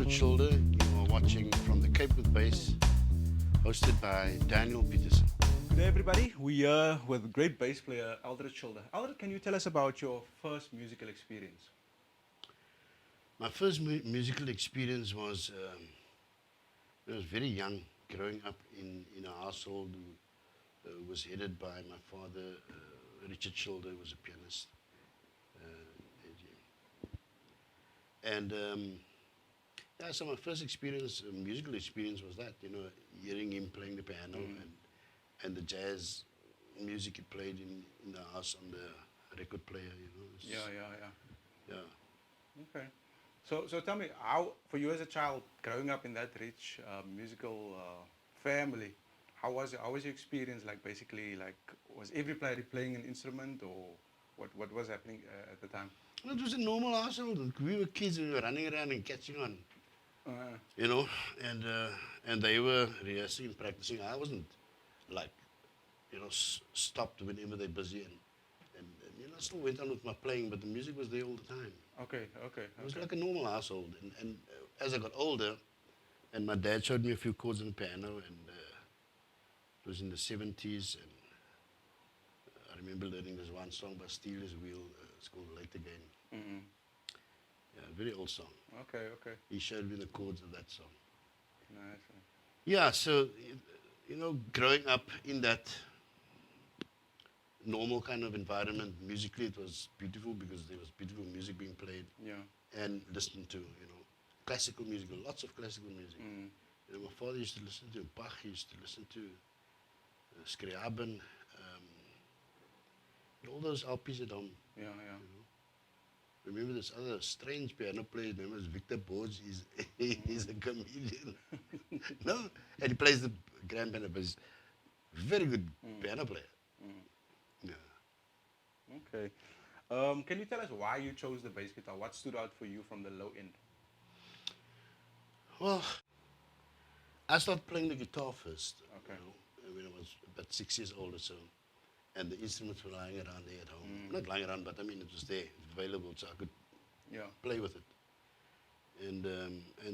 Eldred Schilder. You are watching From the Cape with Bass, hosted by Daniel Peterson. Good day, everybody. We are with great bass player Eldred Schilder. Eldred, can you tell us about your first musical experience? My first musical experience was when I was very young, growing up in a household who was headed by my father, Richard Schilder, who was a pianist. And yeah, so my first experience, musical experience, was that, hearing him playing the piano and the jazz music he played in the house on the record player, Yeah. Yeah. Okay. So tell me, how, for you as a child, growing up in that rich musical family, how was your experience? Like, basically, like, was everybody playing an instrument, or what was happening at the time? Well, it was a normal household. We were kids, we were running around and catching on, Uh, and they were rehearsing and practicing. I wasn't like, stopped whenever they're busy and I still went on with my playing, but the music was there all the time. okay. It was like a normal household. And as I got older, and my dad showed me a few chords on the piano, and it was in the 70s, and I remember learning this one song by Steelers Wheel. It's called Late Again. Mm-hmm. Yeah, very old song. Okay. He showed me the chords of that song. Nice. Yeah, so, growing up in that normal kind of environment, musically it was beautiful because there was beautiful music being played Yeah. and listened to, classical music, lots of classical music. Mm. My father used to listen to Bach, he used to listen to Scriabin, all those LPs at home. Yeah. Remember this other strange piano player, name was Victor Borge. He's a comedian. No? And he plays the grand piano, but he's a very good piano player. Yeah. Okay. Can you tell us why you chose the bass guitar? What stood out for you from the low end? Well, I started playing the guitar first, Okay. when I was about 6 years old or so. And the instruments were lying around there at home. Not lying around, but I mean, it was there, available, so I could Yeah. play with it. And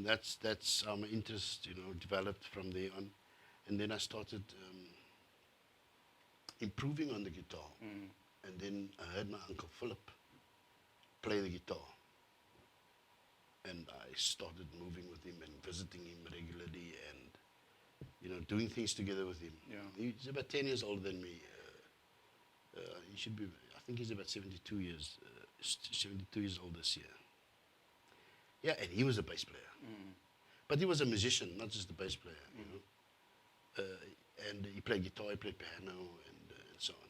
that's how my interest, developed from there on. And then I started improving on the guitar. And then I heard my Uncle Philip play the guitar. And I started moving with him and visiting him regularly and, doing things together with him. Yeah. He's about 10 years older than me. He should be, I think he's about 72 years old this year. Yeah, and he was a bass player. But he was a musician, not just a bass player, and he played guitar, he played piano, and so on.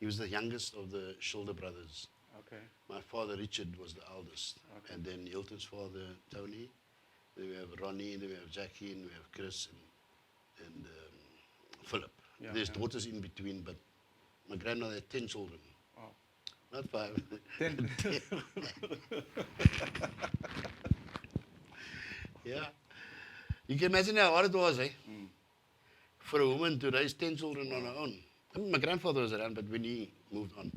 He was the youngest of the Schilder brothers. Okay. My father, Richard, was the eldest. Okay. And then Hilton's father, Tony. Then we have Ronnie, then we have Jackie, and we have Chris, and Philip. Yeah, There's yeah. daughters in between, but my grandmother had 10 children. Wow. Not 5. 10. Yeah. You can imagine how hard it was, eh? For a woman to raise 10 children on her own. I mean, my grandfather was around, but when he moved on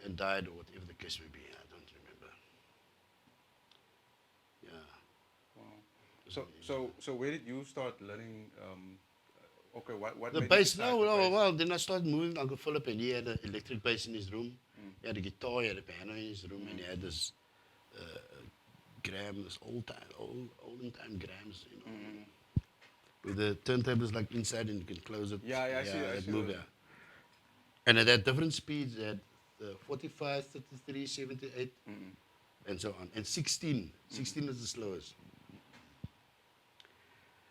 and died, or whatever the case may be, I don't remember. Yeah. Wow. So where did you start learning? Okay, what The made you bass, decide no, the no, bass? well, then I started moving with Uncle Philip, and he had an electric bass in his room. He had a guitar, he had a piano in his room, and he had this Graham, this olden time Grahams, with the turntables like inside, and you can close it. Yeah, I see that those. move, yeah. And it had different speeds, it had 45, 33, 78, and so on. And 16 is the slowest.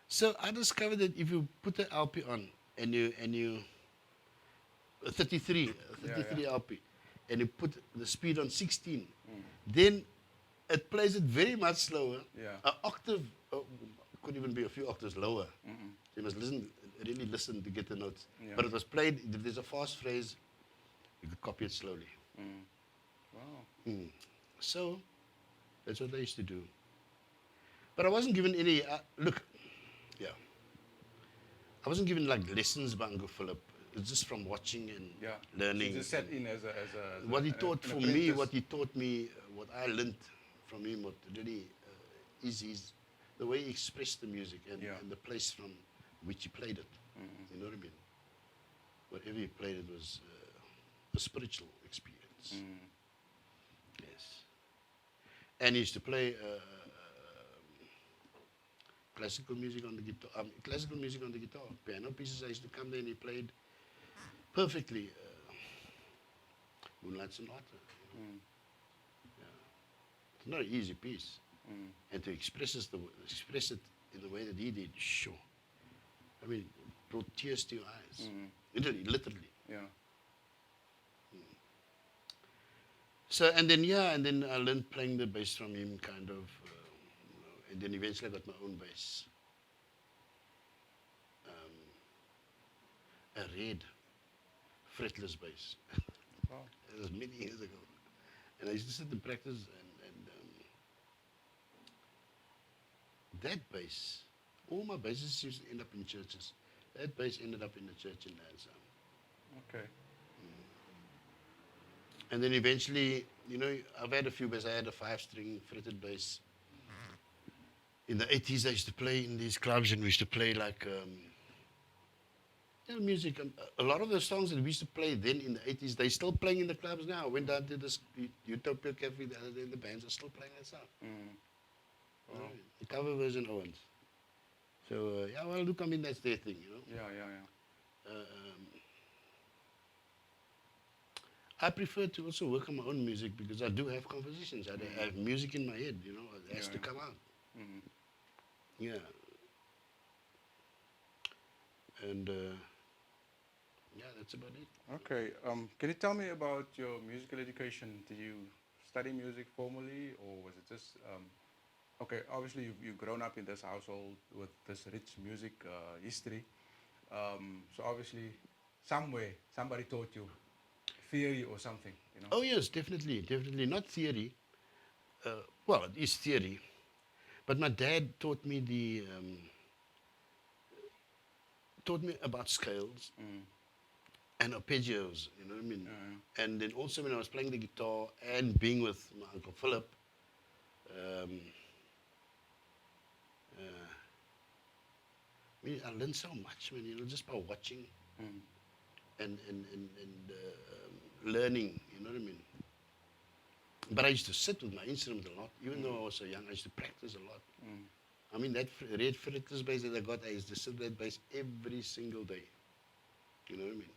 So I discovered that if you put the LP on and you 33 LP, and you put the speed on 16, then it plays it very much slower. Yeah. An octave, could even be a few octaves lower. You must really listen to get the notes. Yeah. But it was played, if there's a fast phrase, you could copy it slowly. Wow. So that's what I used to do. But I wasn't given any, I wasn't given like lessons by Uncle Philip. It's just from watching and Yeah. learning. So just set in as a What he an taught for me, apprentice. what he taught me, what I learned from him, what really is the way he expressed the music Yeah. and the place from which he played it. You know what I mean? Whatever he played, it was a spiritual experience. Yes. And he used to play classical music on the guitar. Classical music on the guitar. Piano pieces. I used to come there and he played perfectly. Moonlight Sonata. It's not an easy piece. And to express it in the way that he did, sure. I mean, it brought tears to your eyes. Literally. Yeah. So, and then I learned playing the bass from him, kind of. And then eventually I got my own bass. A red, fretless bass. Wow. It was many years ago. And I used to sit and practice, and that bass, all my basses used to end up in churches. That bass ended up in the church in Lansdowne. Okay. And then eventually, I've had a few basses. I had a 5-string fretted bass. In the 80s, I used to play in these clubs, and we used to play like music. A lot of the songs that we used to play then in the 80s, they're still playing in the clubs now. I went down to this Utopia Cafe the other day, and the bands are still playing that song. Wow. The cover version owns. So, well, look, I mean, that's their thing, Yeah. I prefer to also work on my own music because I do have compositions. I have music in my head, it has to come out. Yeah. And, that's about it. Okay. Can you tell me about your musical education? Did you study music formally, or was it just? Okay, obviously you've grown up in this household with this rich music history. So obviously, somewhere somebody taught you theory or something. Oh yes, definitely. Not theory. Well, it is theory, but my dad taught me about scales and arpeggios. You know what I mean? And then also when I was playing the guitar and being with my uncle Philip. I learned so much, man. Just by watching and learning. You know what I mean? But I used to sit with my instrument a lot. Even though I was so young, I used to practice a lot. I mean, that red fretless bass that I got, I used to sit that bass every single day. You know what I mean?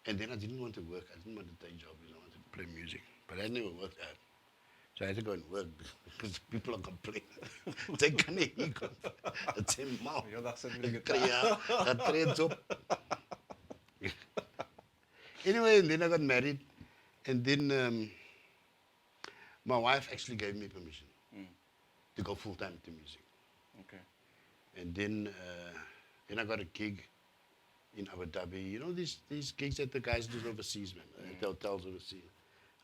And then I didn't want to work. I didn't want a day job because I wanted to play music. But that never worked out. So I had to go and work because people are complaining. They can't hear you. It's a mouth. Heeldag sit met die gitaar. Dat treedt op. Anyway, and then I got married. And then my wife actually gave me permission to go full-time to music. Okay. And then I got a gig in Abu Dhabi. These gigs that the guys do overseas, man. At hotels overseas.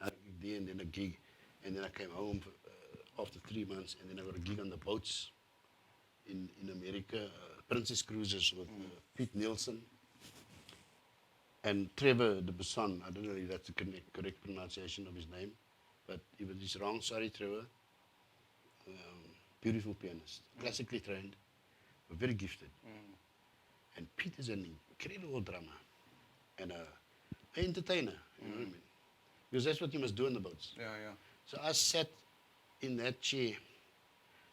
I did, and then a gig. And then I came home after 3 months, and then I got a gig on the boats in America, Princess Cruises with Pete Nielsen and Trevor de Besson. I don't know if that's the correct pronunciation of his name, but if it is wrong, sorry, Trevor. Beautiful pianist, classically trained, but very gifted. And Pete is an incredible drummer and an entertainer, you know what I mean? Because that's what you must do on the boats. Yeah. So I sat in that chair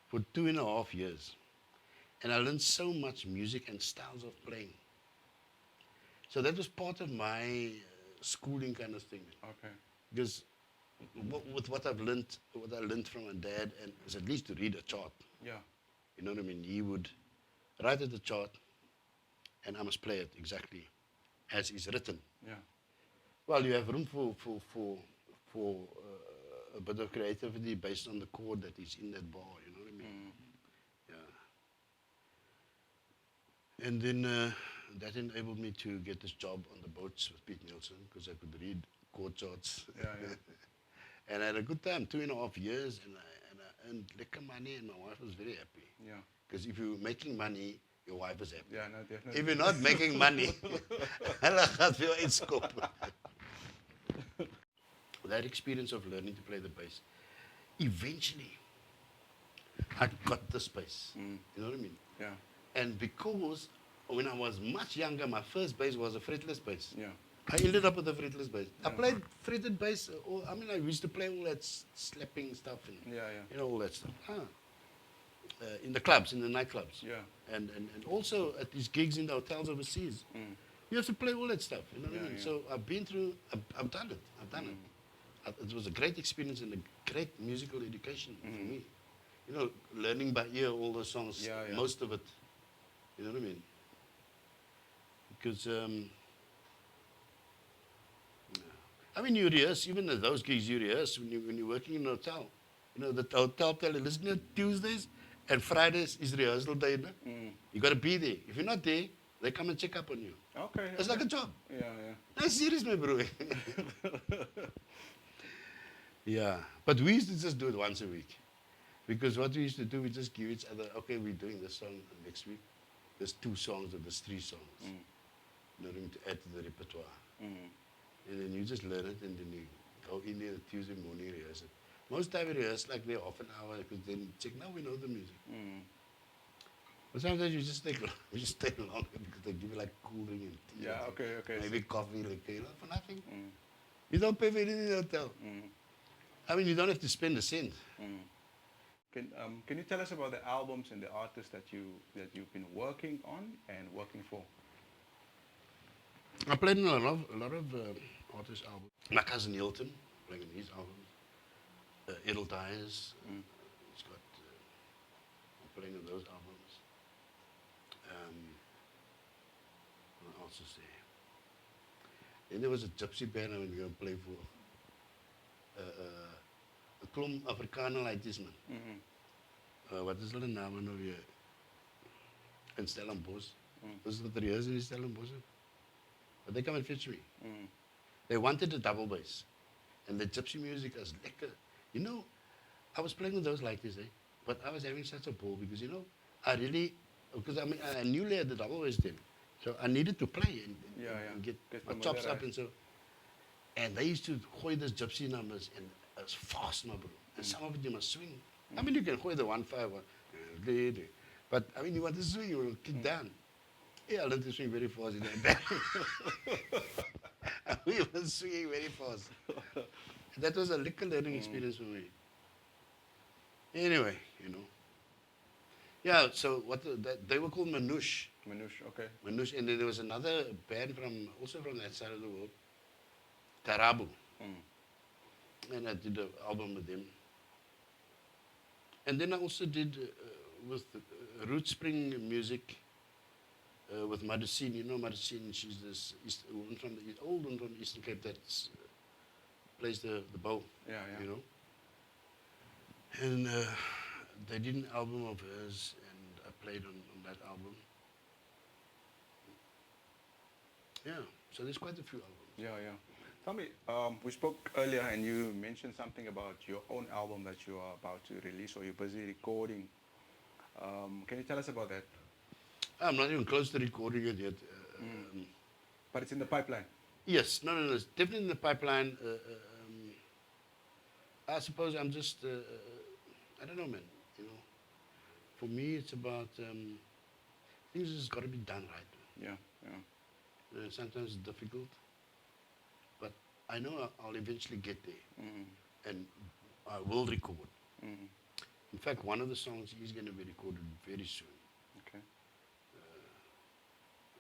for 2.5 years, and I learned so much music and styles of playing. So that was part of my schooling kind of thing. Okay. Because with what I learned from my dad, and was at least to read a chart. Yeah. You know what I mean? He would write at the chart, and I must play it exactly as is written. Yeah. Well, you have room for a bit of creativity based on the chord that is in that bar, you know what I mean? Yeah. And then that enabled me to get this job on the boats with Pete Nielsen because I could read chord charts. Yeah. And I had a good time, 2.5 years, and I earned liquor money, and my wife was very happy. Yeah. Because if you're making money, your wife is happy. Yeah, no, definitely. If you're not making money, hulle gaan vir jou uitskop. That experience of learning to play the bass, eventually, I got the space. Mm. You know what I mean? Yeah. And because when I was much younger, my first bass was a fretless bass. Yeah. I ended up with a fretless bass. I Yeah. played fretted bass. I mean, I used to play all that slapping stuff and Yeah. you know all that stuff. In the clubs, in the nightclubs, Yeah. and also at these gigs in the hotels overseas. Mm. You have to play all that stuff. You know what I Yeah, mean? yeah. So I've been through. I've done it. I've done it. It was a great experience and a great musical education for me. You know, learning by ear all the songs, Yeah, yeah. most of it. You know what I mean? Because I mean, you rehearse, even at those gigs, you rehearse when you're working in a hotel. You know, the hotel tell you, listen, here, Tuesdays and Fridays is rehearsal day. No? You got to be there. If you're not there, they come and check up on you. Okay. It's okay. like a job. Yeah, yeah. That's serious, my bro. Yeah. But we used to just do it once a week. Because what we used to do, we just give each other, okay, we're doing this song next week. There's 2 songs or there's 3 songs. You know, to add to the repertoire. And then you just learn it and then you go in there Tuesday morning, rehearse it. Most time we rehearse like there half an hour because then check, now we know the music. But sometimes you just stay longer because they give you like cooling and tea. Yeah, and okay, okay. maybe coffee, like, you know, for nothing. You don't pay for anything in the hotel. I mean, you don't have to spend a cent. Can you tell us about the albums and the artists that you've been working on and working for? I played in a lot of artists' albums. My cousin Hilton, playing in his albums. Eldred, he's got playing on those albums. What else is there? Then there was a gypsy band I was going to play for. A klomp Afrikaner laities man. Wat is hulle name nou weer? In Stellenbosch. Was it 3 years in Stellenbosch? But they come and fetch me. They wanted a double bass. And the gypsy music was lekker. You know, I was playing with those like this, but I was having such a ball because, you know, I really, because I mean, I newly had the double bass then. So I needed to play and get my chops up and so. And they used to gooi those gypsy numbers and it was fast, my bro. And some of it you must swing. I mean, you can gooi the 1-5, but I mean, you want to swing, you will kick down. Yeah, I learned to swing very fast in that band. We were swinging very fast. That was a little learning experience for me. Anyway, you know. Yeah, so they were called Manouche. Manouche, okay. Manouche, and then there was another band also from that side of the world, Tarabu. And I did an album with them. And then I also did with Root Spring Music with Madusine. You know Madusine, she's this woman from the old one from the Eastern Cape that plays the bow. Yeah, yeah. You know. And they did an album of hers, and I played on that album. Yeah, so there's quite a few albums. Yeah, yeah. Tell me, we spoke earlier and you mentioned something about your own album that you are about to release or you're busy recording. Can you tell us about that? I'm not even close to recording it yet. But it's in the pipeline. Yes, no, it's definitely in the pipeline. I suppose I'm just, I don't know, man. You know, for me, it's about things just got to be done right. Yeah, yeah. Sometimes it's difficult, but I know I'll eventually get there, and I will record. In fact, one of the songs is going to be recorded very soon. Okay.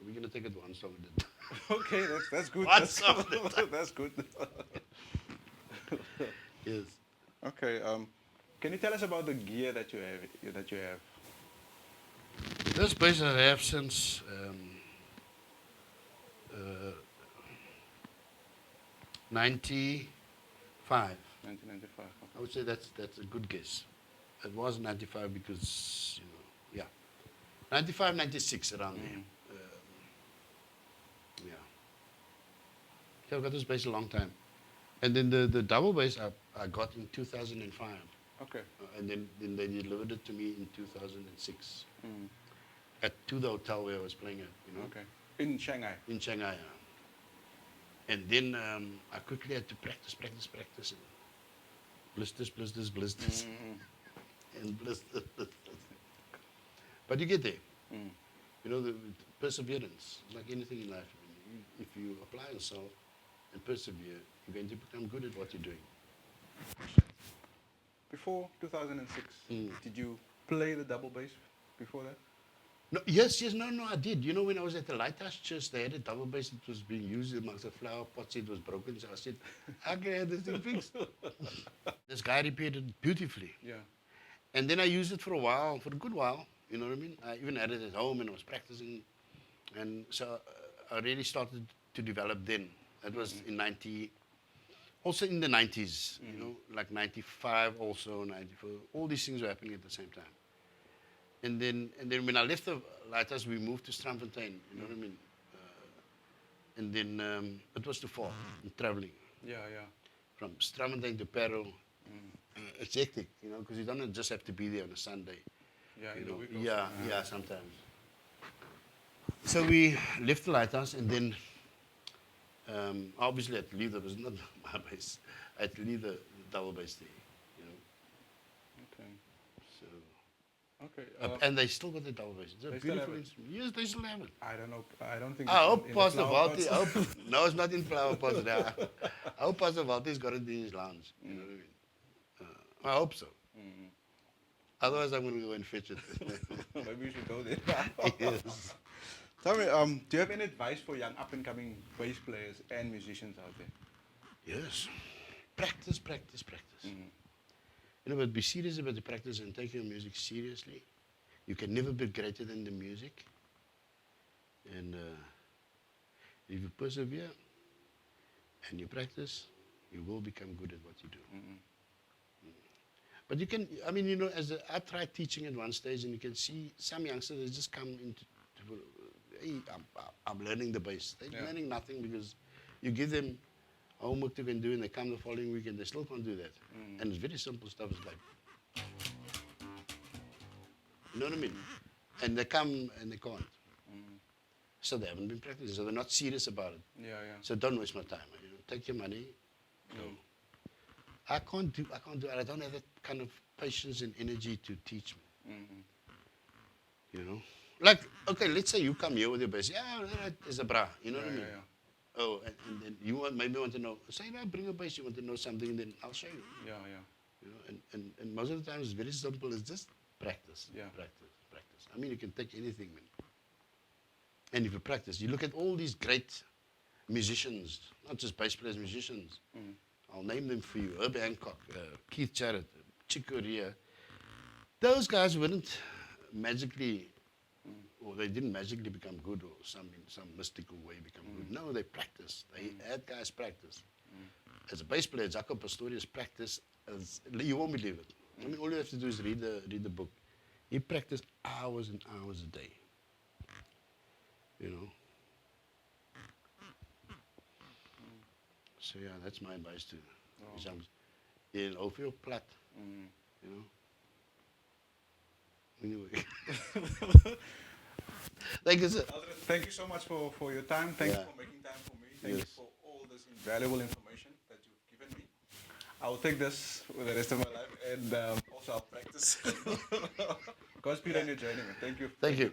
We're going to take it one song at a time. Okay, that's good. One song at a time. That's good. Yes. Okay. Can you tell us about the gear that you have? This bass I have since 95. 1995. Okay. I would say that's a good guess. It was 95 because, you know, yeah. 95, 96 around there. Yeah. So I've got this bass a long time. And then the double bass I got in 2005. Okay. And then they delivered it to me in 2006 to the hotel where I was playing at, you know. Okay. In Shanghai. In Shanghai, yeah. And then I quickly had to practice. And blisters. and blister. But you get there. Mm. You know, the perseverance, like anything in life. I mean, if you apply yourself and persevere, you're going to become good at what you're doing. Before 2006, Mm. did you play the double bass before that? No, yes, no, I did. You know, when I was at the Lighthouse Church, they had a double bass that was being used amongst the flower pots. It was broken, so I said, I can have this thing fixed. This guy repaired it beautifully. Yeah. And then I used it for a while, for a good while. You know what I mean? I even had it at home and I was practicing. And so I really started to develop then. That was in 90, also in the 90s, you know, like 95 also, 94. All these things were happening at the same time. And then when I left the Lighthouse, we moved to Strandfontein, you know what I mean? And then it was too far in traveling. Yeah, yeah. From Strandfontein to Parel, it's hectic, you know, because you don't just have to be there on a Sunday. Yeah, You in the know, week also. yeah, sometimes. So we left the Lighthouse, and then obviously I had to leave. That was not my base. I had to leave the double bass there, you know. Okay. So Okay. and they still got the double bass. It's a They still beautiful have it? instrument. Yes, they still have it. I don't know. I don't think. I it's hope in the Pastor flower Walty. pots. No, it's not in flower pots now. I hope Pastor Walty's got it in his lounge. You know what I mean? I hope so. Otherwise, I'm going to go and fetch it. Maybe we should go there. Yes. Tell me, do you have any advice for young up-and-coming bass players and musicians out there? Yes. Practice, practice, practice. You know, but be serious about the practice and take your music seriously. You can never be greater than the music. And if you persevere and you practice, you will become good at what you do. But you can, I mean, you know, I tried teaching at one stage, and you can see some youngsters, they just come into, hey, I'm learning the bass. They're learning nothing because you give them homework they can do, and they come the following week, and they still can't do that. And it's very simple stuff. It's like, you know what I mean? And they come and they can't. So they haven't been practicing, so they're not serious about it. Yeah, yeah. So don't waste my time. You know, take your money, go. I can't do it. I don't have that kind of patience and energy to teach me. You know? Like, okay, let's say you come here with your bass. Yeah, that is a bra. You know what I mean? Yeah. Oh, and then you maybe want to know, say, no, bring a bass, you want to know something, then I'll show you. Yeah, yeah. You know, and most of the time it's very simple. It's just practice, Yeah. practice. I mean, you can take anything, man. And if you practice, you look at all these great musicians, not just bass players, musicians. I'll name them for you. Herb Hancock, Keith Jarrett, Chick Corea. Those guys weren't magically, or they didn't magically become good or in some mystical way become good. No, they practiced. They had guys practice. As a bass player, Jaco Pastorius practiced, you won't believe it. I mean, all you have to do is read the book. He practiced hours and hours a day. You know? So yeah, that's my advice to young. In Ophel Plat, you know. Anyway, thank you, sir. Eldred, thank you so much for your time. Thank you Yeah. for making time for me. Thank you Yes. for all this invaluable information that you've given me. I will take this for the rest of my life, and also I'll practice. Godspeed on your journey, man. Thank you. Thank you.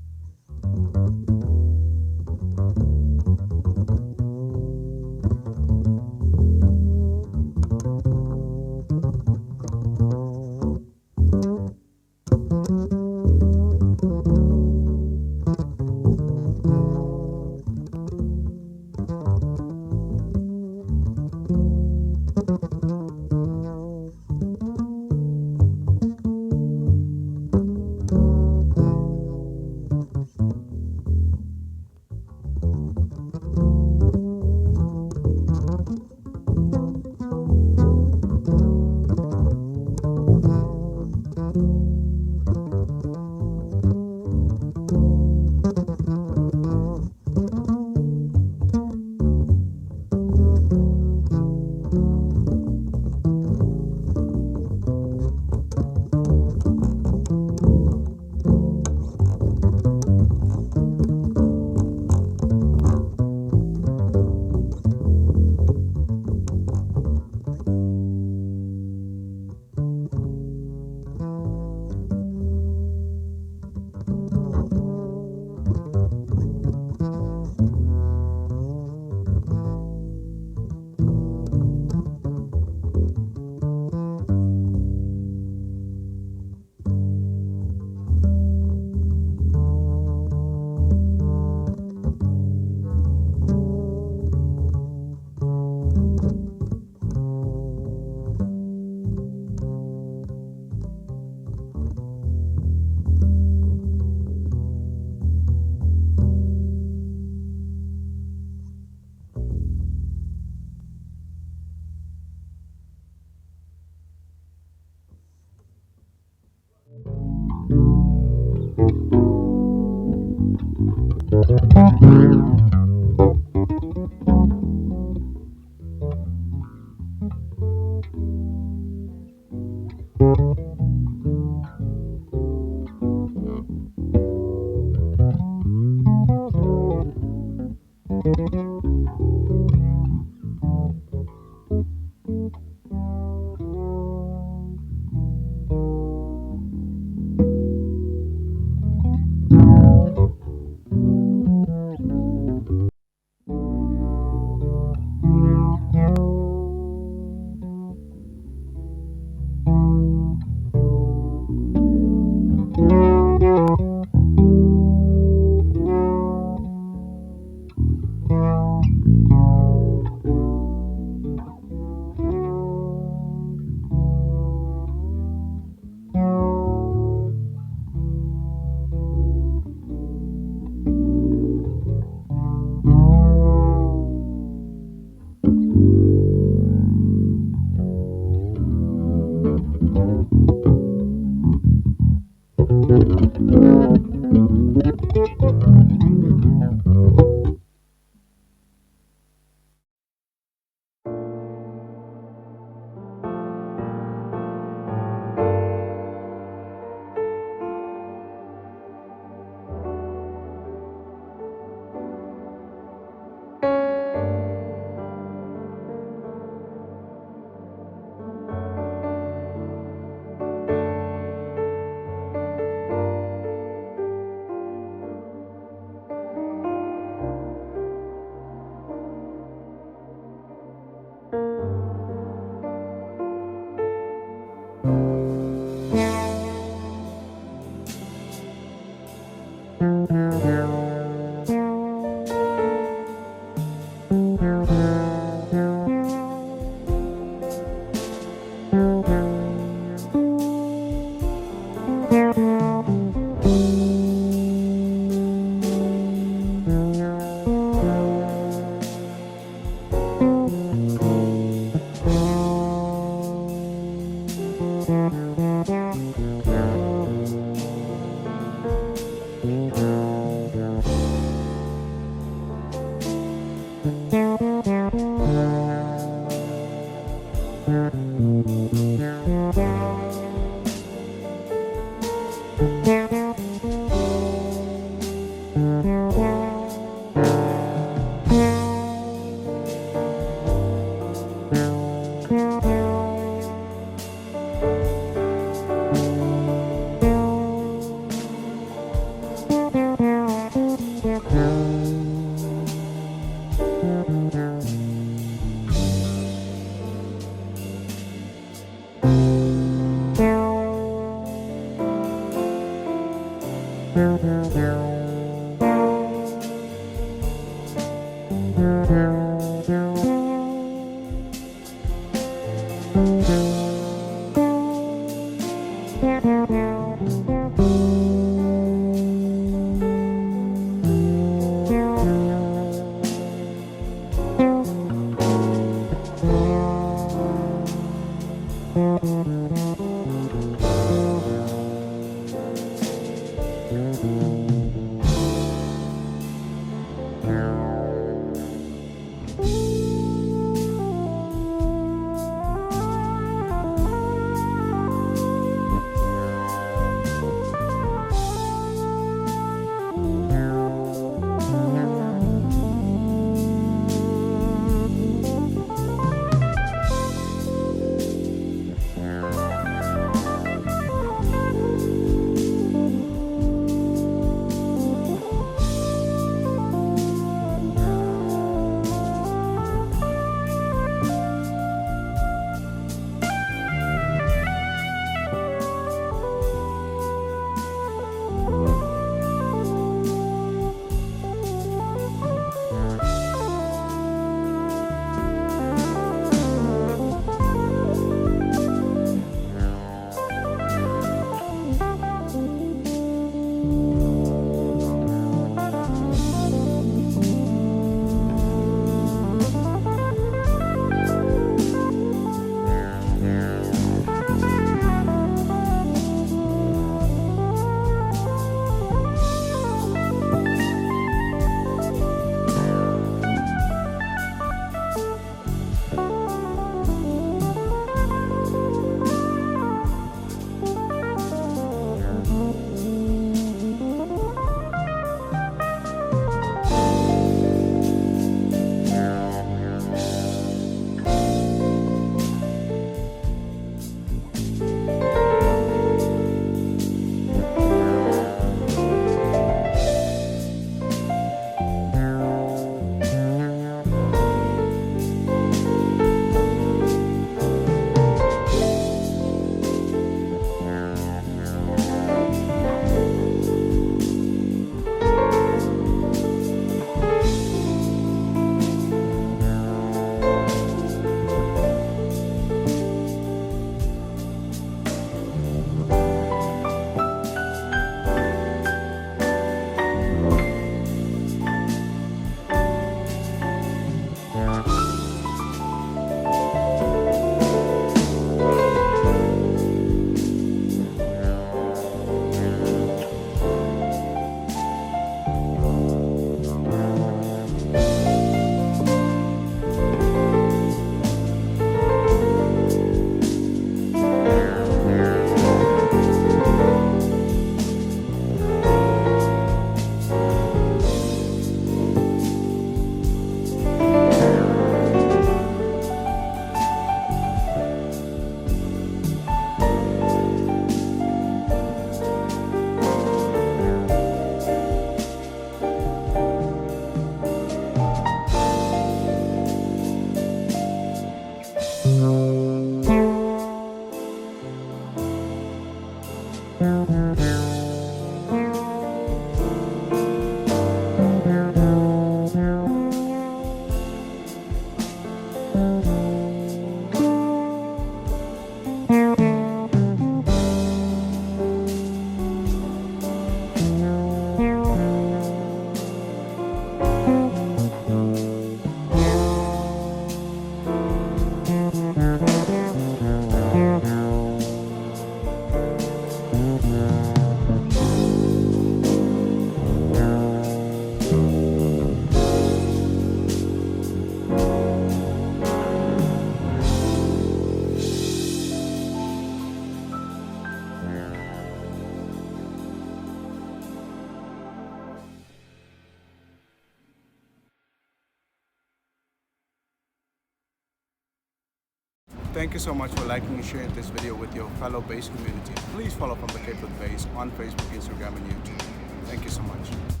thank you so much for liking and sharing this video with your fellow bass community. Please follow From the Cape with Bass on Facebook, Instagram, and YouTube. Thank you so much.